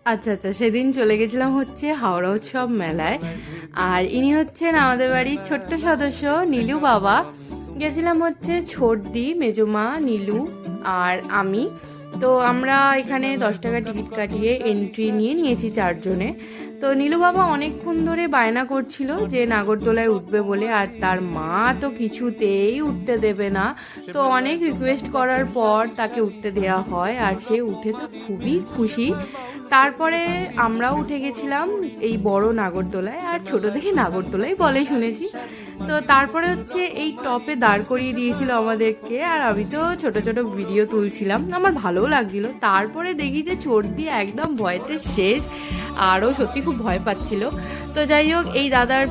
আচ্ছা আচ্ছা, সেদিন চলে গেছিলাম হচ্ছে হাওড়া উৎসব মেলায়। আর ইনি হচ্ছেন আমাদের বাড়ির ছোট্ট সদস্য নীলু বাবা। গেছিলাম হচ্ছে ছোটদি, মেজমা, নীলু আর আমি। তো আমরা এখানে 10 টাকা টিকিট কাটিয়ে এন্ট্রি নিয়েছি চারজনে। তো নীলু বাবা অনেকক্ষণ ধরে বায়না করছিল যে নাগরদোলায় উঠবে বলে, আর তার মা তো কিছুতেই উঠতে দেবে না। তো অনেক রিকোয়েস্ট করার পর তাকে উঠতে দেওয়া হয়, আর সে উঠে তো খুবই খুশি। তারপরে আমরাও উঠে গেছিলাম এই বড় নাগরদোলায়, আর ছোট থেকে নাগরদোলাই বলে শুনেছি। তো তারপরে হচ্ছে এই টপে দাঁড় করিয়ে দিয়েছিল আমাদেরকে, আর আমি তো ছোট ছোট ভিডিও তুলছিলাম, আমার ভালোও লাগছিল। তারপরে দেখি যে চোট দিয়ে একদম ভয়তে শেষ, আরও সত্যি খুব ভয় পাচ্ছিল। তো যাই হোক, এই দাদার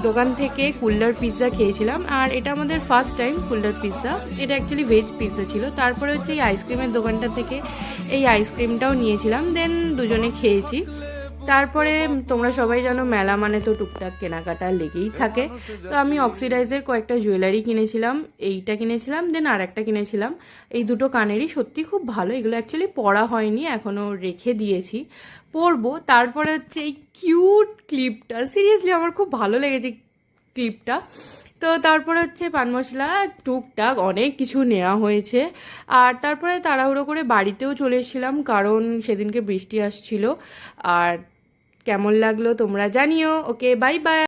দোকান থেকে কুল্লার পিৎজা খেয়েছিলাম, আর এটা আমাদের ফার্স্ট টাইম কুল্লার পিৎজা। এটা অ্যাকচুয়ালি ভেজ পিৎজা ছিল। তারপরে হচ্ছে এই আইসক্রিমের দোকানটা থেকে এই আইসক্রিমটাও নিয়েছিলাম, দেন দুজনে খেয়েছি। তারপরে তোমরা সবাই জানো মেলা মানে তো টুকটাক কেনাকাটা লেগেই থাকে। তো আমি অক্সিডাইজের কয়েকটা জুয়েলারি কিনেছিলাম, এইটা কিনেছিলাম, দেন আর একটা কিনেছিলাম। এই দুটো কানেরই সত্যি খুব ভালো, এগুলো অ্যাকচুয়ালি পরা হয়নি, এখনও রেখে দিয়েছি, পরবো। তারপরে হচ্ছে এই কিউট ক্লিপটা, সিরিয়াসলি আমার খুব ভালো লেগেছে ক্লিপটা। তো তারপরে হচ্ছে পান মশলা, টুকটাক অনেক কিছু নেওয়া হয়েছে। আর তারপরে তাড়াহুড়ো করে বাড়িতেও চলে এসেছিলাম, কারণ সেদিনকে বৃষ্টি আসছিল। আর কেমন লাগলো তোমরা জানিও। ওকে, বাই বাই।